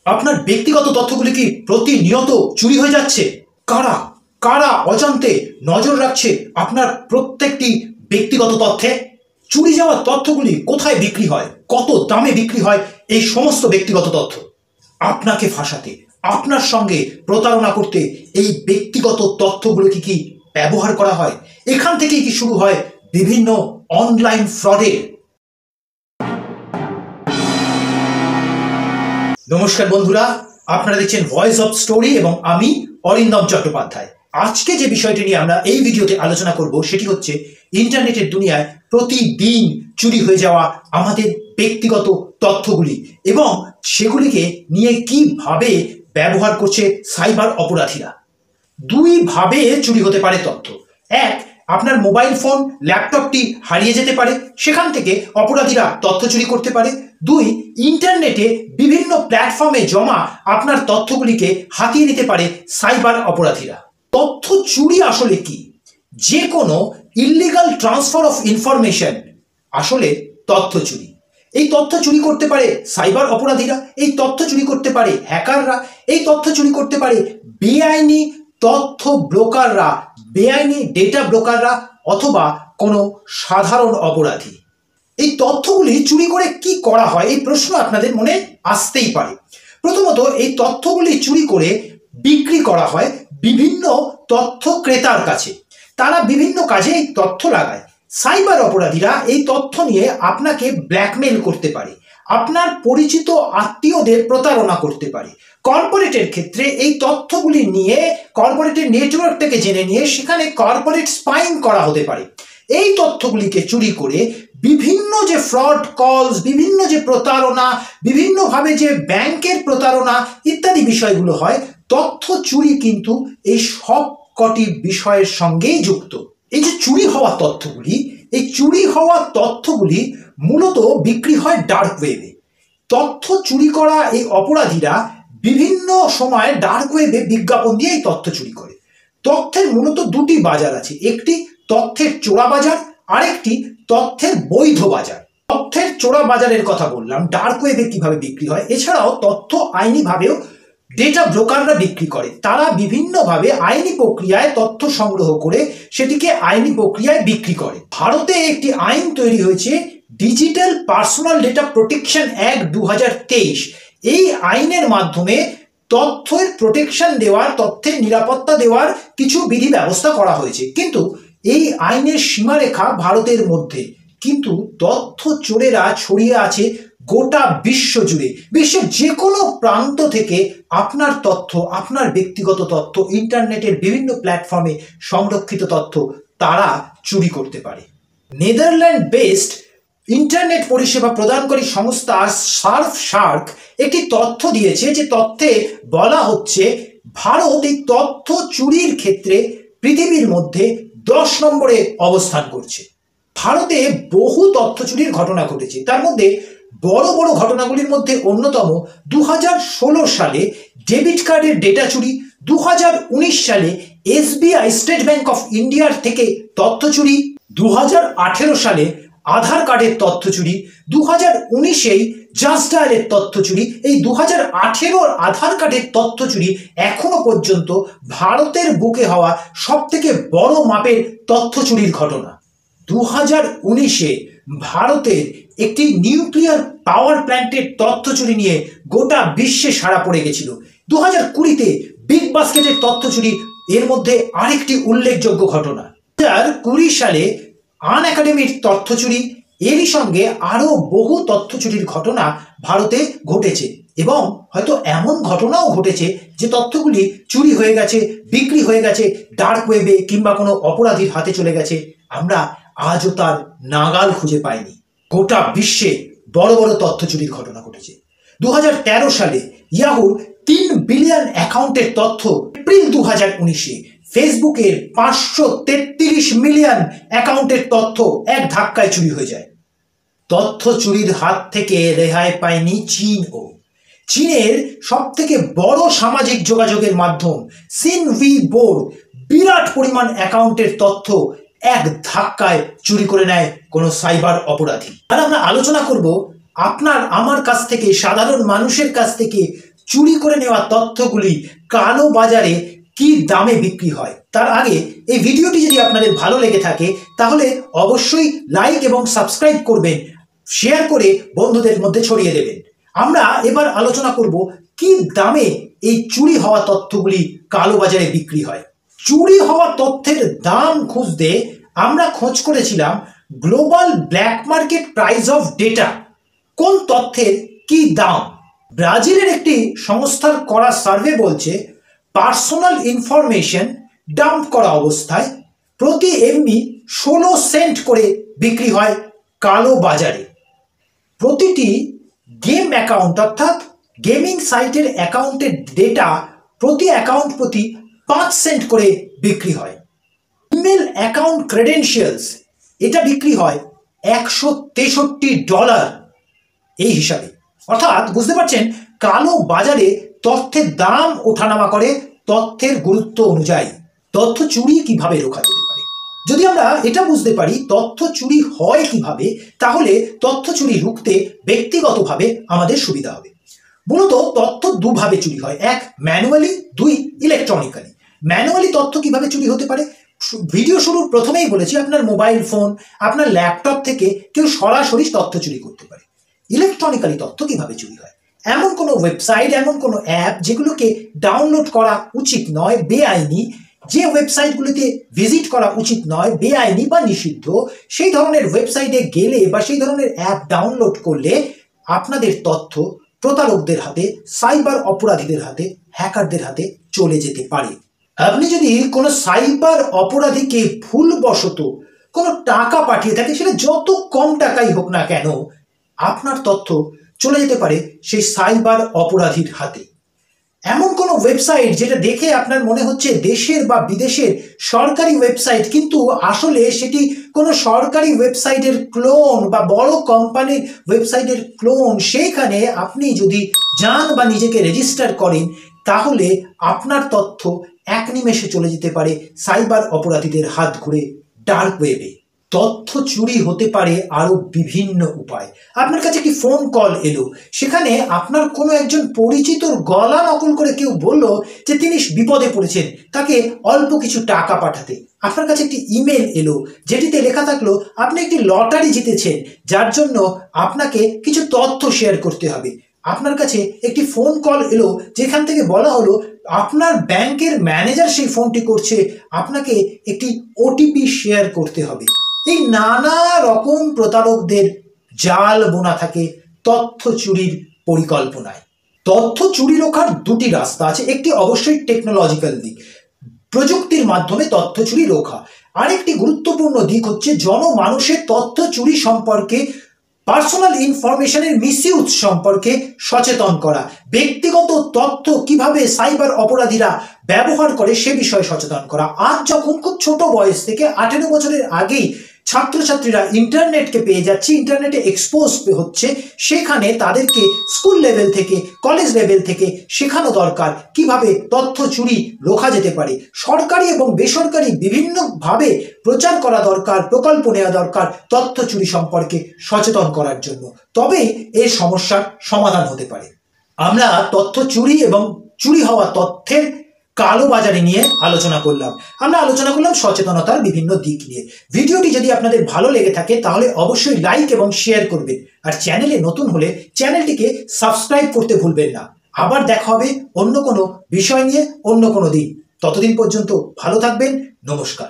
আপনার ব্যক্তিগত তথ্যগুলি কি প্রতিনিয়ত চুরি হয়ে যাচ্ছে? কারা কারা অজান্তে নজর রাখছে আপনার প্রত্যেকটি ব্যক্তিগত তথ্যে? চুরি যাওয়া তথ্যগুলি কোথায় বিক্রি হয়, কত দামে বিক্রি হয় এই সমস্ত ব্যক্তিগত তথ্য? আপনাকে ফাঁসাতে, আপনার সঙ্গে প্রতারণা করতে এই ব্যক্তিগত তথ্যগুলোকে কি ব্যবহার করা হয়? এখান থেকেই কি শুরু হয় বিভিন্ন অনলাইন ফ্রডের? নমস্কার বন্ধুরা, আপনারা দেখছেন ভয়েস অফ স্টোরি এবং আমি অরিন্দম চট্টোপাধ্যায়। আজকে যে বিষয়টি নিয়ে আমরা এই ভিডিওতে আলোচনা করব সেটি হচ্ছে ইন্টারনেটের দুনিয়ায় প্রতিদিন চুরি হয়ে যাওয়া আমাদের ব্যক্তিগত তথ্যগুলি এবং সেগুলিকে নিয়ে কিভাবে ব্যবহার করছে সাইবার অপরাধীরা। দুই ভাবে চুরি হতে পারে তথ্য। এক, আপনার মোবাইল ফোন ল্যাপটপটি হারিয়ে যেতে পারে, সেখান থেকে অপরাধীরা তথ্য চুরি করতে পারে। দুই, ইন্টারনেটে বিভিন্ন প্ল্যাটফর্মে জমা আপনার তথ্যগুলিকে হাতিয়ে নিতে পারে সাইবার অপরাধীরা। তথ্য চুরি আসলে কি? যে কোনো ইল্লিগাল ট্রান্সফার অফ ইনফরমেশন আসলে তথ্য চুরি। এই তথ্য চুরি করতে পারে সাইবার অপরাধীরা, এই তথ্য চুরি করতে পারে হ্যাকাররা, এই তথ্য চুরি করতে পারে বেআইনি তথ্য ব্রোকাররা, বেআইনি ডেটা ব্রোকাররা অথবা কোনো সাধারণ অপরাধী। এই তথ্যগুলি চুরি করে কি করা হয়, এই প্রশ্ন আপনাদের মনে আসতেই পারে। প্রথমত, এই তথ্যগুলি চুরি করে বিক্রি করা হয় বিভিন্ন তথ্য ক্রেতার কাছে। তারা বিভিন্ন কাজে এই তথ্য লাগায়। সাইবার অপরাধীরা এই তথ্য নিয়ে আপনাকে ব্ল্যাকমেল করতে পারে, আপনার পরিচিত আত্মীয়দের প্রতারণা করতে পারে। কর্পোরেটের ক্ষেত্রে এই তথ্যগুলি নিয়ে কর্পোরেটের নেটওয়ার্ক থেকে জেনে নিয়ে সেখানে কর্পোরেট স্পাইং করা হতে পারে। এই তথ্যগুলিকে চুরি করে বিভিন্ন যে ফ্রড কলস, বিভিন্ন যে প্রতারণা, বিভিন্নভাবে যে ব্যাংকের প্রতারণা ইত্যাদি বিষয়গুলো হয়, তথ্য চুরি কিন্তু এই সব কটি বিষয়ের সঙ্গেই যুক্ত। এই যে চুরি হওয়া তথ্যগুলি, এই চুরি হওয়া তথ্যগুলি মূলত বিক্রি হয় ডার্ক ওয়েবে। তথ্য চুরি করা এই অপরাধীরা বিভিন্ন সময় ডার্ক ওয়েবে বিজ্ঞাপন দিয়ে এই তথ্য চুরি করে। তথ্যের মূলত দুটি বাজার আছে, একটি তথ্যের চোরা বাজার, আরেকটি তথ্যের বৈধ বাজার। তথ্যের চোরা বাজারের কথা বললাম, ডার্ক ওয়েবে কিভাবে বিক্রি হয়। এছাড়াও তথ্য আইনিভাবেও ডেটা ব্রোকাররা বিক্রি করে। তারা বিভিন্নভাবে আইনি প্রক্রিয়ায় তথ্য সংগ্রহ করে সেটিকে আইনি প্রক্রিয়ায় বিক্রি করে। ভারতে একটি আইন তৈরি হয়েছে, digital personal data protection act 2023। এই আইনের মাধ্যমে তথ্যের প্রোটেকশন দেওয়ার, তথ্যের নিরাপত্তা দেওয়ার কিছু বিধি ব্যবস্থা করা হয়েছে। কিন্তু এই আইনের সীমারেখা ভারতের মধ্যে, কিন্তু তথ্য চোরেরা ছড়িয়ে আছে গোটা বিশ্ব জুড়ে। বিশ্বের যে কোনো প্রান্ত থেকে আপনার তথ্য, আপনার ব্যক্তিগত তথ্য, ইন্টারনেটের বিভিন্ন প্ল্যাটফর্মে সংরক্ষিত তথ্য তারা চুরি করতে পারে। নেদারল্যান্ড বেসড ইন্টারনেট পরিষেবা প্রদানকারী সংস্থা সার্ফশার্ক একটি তথ্য দিয়েছে, যে তথ্যে বলা হচ্ছে ভারত এই তথ্য চুরির ক্ষেত্রে পৃথিবীর মধ্যে 10 নম্বরে অবস্থান করছে। ভারতে বহু তথ্য চুরির ঘটনা ঘটেছে। তার মধ্যে বড় বড় ঘটনাগুলির মধ্যে অন্যতম 2016 সালে ডেবিট কার্ডের ডেটা চুরি, 2019 সালে SBI স্টেট ব্যাংক অফ ইন্ডিয়ার থেকে তথ্য চুরি, 2018 সালে আধার কার্ডের তথ্য চুরি, 2019-এই জাস্ট ডায়ালের তথ্য চুরি। এই 2018 আধার কার্ডের তথ্য চুরি এখনো পর্যন্ত ভারতের বুকে হওয়া সব থেকে বড় মাপের তথ্য চুরির ঘটনা। 2019-এ ভারতের একটি নিউক্লিয়ার পাওয়ার প্ল্যান্টের তথ্য চুরি নিয়ে গোটা বিশ্বে সাড়া পড়ে গেছিল। 2020-তে বিগ বাস্কেটের তথ্য চুরি এর মধ্যে আরেকটি উল্লেখযোগ্য ঘটনা। 2020 সালে আন একাডেমির তথ্য চুরি, এরই সঙ্গে আরো বহু তথ্য চুরির ঘটনা ভারতে ঘটেছে এবং হয়তো এমন ঘটনাও ঘটেছে যে তথ্যগুলি চুরি হয়ে গেছে, বিক্রি হয়ে গেছে ডার্ক ওয়েবে কিংবা কোনো অপরাধীর হাতে চলে গেছে, আমরা আজও তার নাগাল খুঁজে পাইনি। গোটা বিশ্বে বড় বড় তথ্য চুরির ঘটনা ঘটেছে। 2013 সালে ইয়াহুর 3 বিলিয়ন অ্যাকাউন্টের তথ্য এপ্রিল 2019-এ ফেসবুকের 533 মিলিয়ন অ্যাকাউন্টের তথ্য এক ধাক্কায় চুরি হয়ে যায়। তথ্য চুরির হাত থেকে রেহাই পায়নি চীনও। চীনের সব থেকে বড় সামাজিক যোগাযোগের মাধ্যম সিনউইবোর বিরাট পরিমাণ অ্যাকাউন্টের তথ্য এক ধাক্কায় চুরি করে নেয় কোনো সাইবার অপরাধী। আর আমরা আলোচনা করব আপনার আমার কাছ থেকে, সাধারণ মানুষের কাছ থেকে চুরি করে নেওয়া তথ্যগুলি কালো বাজারে কি দামে বিক্রি হয়। তার আগে এই ভিডিওটি যদি আপনাদের ভালো লেগে থাকে তাহলে অবশ্যই লাইক এবং সাবস্ক্রাইব করবেন, শেয়ার করে বন্ধুদের মধ্যে ছড়িয়ে দেবেন। আমরা এবার আলোচনা করব কি দামে এই চুরি হওয়া তথ্যগুলি কালো বাজারে বিক্রি হয়। চুরি হওয়া তথ্যের দাম খুঁজতে আমরা খোঁজ করেছিলাম global black market price of data, কোন তথ্যের কি দাম। ব্রাজিলের একটি সংস্থার করা সার্ভে বলছে পার্সোনাল ইনফরমেশন ডাম্প করা অবস্থায় প্রতি এমবি 16 সেন্ট করে বিক্রি হয় কালো বাজারে। প্রতিটি গেম অ্যাকাউন্ট অর্থাৎ গেমিং সাইটের অ্যাকাউন্টের ডেটা প্রতি অ্যাকাউন্ট প্রতি 5 সেন্ট করে বিক্রি হয়। ইমেল অ্যাকাউন্ট ক্রেডেনশিয়ালস এটা বিক্রি হয় $163 এই হিসাবে। অর্থাৎ বুঝতে পারছেন কালো বাজারে তথ্যের দাম ওঠানামা করে তথ্যের গুরুত্ব অনুযায়ী। তথ্য চুরি কিভাবে রোখা যেতে পারে, যদি আমরা এটা বুঝতে পারি তথ্য চুরি হয় কিভাবে, তাহলে তথ্য চুরি রুখতে ব্যক্তিগতভাবে আমাদের সুবিধা হবে। মূলত তথ্য দুভাবে চুরি হয়, এক ম্যানুয়ালি, দুই ইলেকট্রনিক্যালি। ম্যানুয়ালি তথ্য কিভাবে চুরি হতে পারে, ভিডিও শুরুর প্রথমেই বলেছি আপনার মোবাইল ফোন, আপনার ল্যাপটপ থেকে কেউ সরাসরি তথ্য চুরি করতে পারে। ইলেকট্রনিক্যালি তথ্য কিভাবে চুরি হয়, এমন কোনো ওয়েবসাইট, এমন কোনো অ্যাপ যেগুলোকে ডাউনলোড করা উচিত নয়, বেআইনি, যে ওয়েবসাইটগুলিতে ভিজিট করা উচিত নয়, বেআইনি বা নিষিদ্ধ, সেই ধরনের ওয়েবসাইটে গেলে বা সেই ধরনের অ্যাপ ডাউনলোড করলে আপনাদের তথ্য প্রতারকদের হাতে, সাইবার অপরাধীদের হাতে, হ্যাকারদের হাতে চলে যেতে পারে। আপনি যদি কোনো সাইবার অপরাধীকে ভুলবশত কোনো টাকা পাঠিয়ে থাকে, সেটা যত কম টাকাই হোক না কেন, আপনার তথ্য চলে যেতে পারে সেই সাইবার অপরাধীর হাতে। এমন কোনো ওয়েবসাইট যেটা দেখে আপনার মনে হচ্ছে দেশের বা বিদেশের সরকারি ওয়েবসাইট, কিন্তু আসলে সেটি কোনো সরকারি ওয়েবসাইটের ক্লোন বা বড় কোম্পানির ওয়েবসাইটের ক্লোন, সেইখানে আপনি যদি যান বা নিজেকে রেজিস্টার করেন তাহলে আপনার তথ্য এক নিমেষে চলে যেতে পারে সাইবার অপরাধীদের হাত ঘুরে ডার্ক ওয়েবে। তথ্য চুরি হতে পারে আরো বিভিন্ন উপায়। আপনার কাছে একটি ফোন কল এলো, সেখানে আপনার কোনো একজন পরিচিতর গলা নকল করে কেউ বলল যে তিনি বিপদে পড়েছেন, তাকে অল্প কিছু টাকা পাঠাতে। আপনার কাছে একটি ইমেল এলো যেটিতে লেখা থাকলো আপনি একটি লটারি জিতেছেন, যার জন্য আপনাকে কিছু তথ্য শেয়ার করতে হবে। আপনার কাছে একটি ফোন কল এলো যেখান থেকে বলা হলো আপনার ব্যাংকের ম্যানেজার সেই ফোনটি করছে, আপনাকে একটি ওটিপি শেয়ার করতে হবে। এই নানা রকম প্রতারকদের জাল বোনা থাকে তথ্য চুরির পরিকল্পনায়। তথ্য চুরি রোখার দুটি রাস্তা আছে, একটি অবশ্যই টেকনোলজিক্যাল দিক, প্রযুক্তির মাধ্যমে তথ্য চুরি রোখা। আরেকটি গুরুত্বপূর্ণ দিক হচ্ছে জনমানুষের তথ্য চুরি সম্পর্কে, পার্সোনাল ইনফরমেশনের মিসইউজ সম্পর্কে সচেতন করা, ব্যক্তিগত তথ্য কিভাবে সাইবার অপরাধীরা ব্যবহার করে সে বিষয়ে সচেতন করা। আজ যখন খুব ছোট বয়স থেকে 18 বছরের আগেই ছাত্রছাত্রীরা ইন্টারনেটকে পেয়ে যাচ্ছে, ইন্টারনেটে এক্সপোজ হচ্ছে, সেখানে তাদেরকে স্কুল লেভেল থেকে, কলেজ লেভেল থেকে শেখানো দরকার কিভাবে তথ্য চুরি রোখা যেতে পারে। সরকারি এবং বেসরকারি বিভিন্নভাবে প্রচার করা দরকার, প্রকল্প নেওয়া দরকার তথ্য চুরি সম্পর্কে সচেতন করার জন্য, তবেই এই সমস্যার সমাধান হতে পারে। আমরা তথ্য চুরি এবং চুরি হওয়া তথ্যের কালো বাজারে নিয়ে আলোচনা করলাম। আমরা আলোচনা করলাম সচেতনতার বিভিন্ন দিক নিয়ে। ভিডিওটি যদি আপনাদের ভালো লেগে থাকে তাহলে অবশ্যই লাইক এবং শেয়ার করবেন, আর চ্যানেলে নতুন হলে চ্যানেলটিকে সাবস্ক্রাইব করতে ভুলবেন না। আবার দেখা হবে অন্য কোনো বিষয় নিয়ে অন্য কোনো দিন। ততদিন পর্যন্ত ভালো থাকবেন। নমস্কার।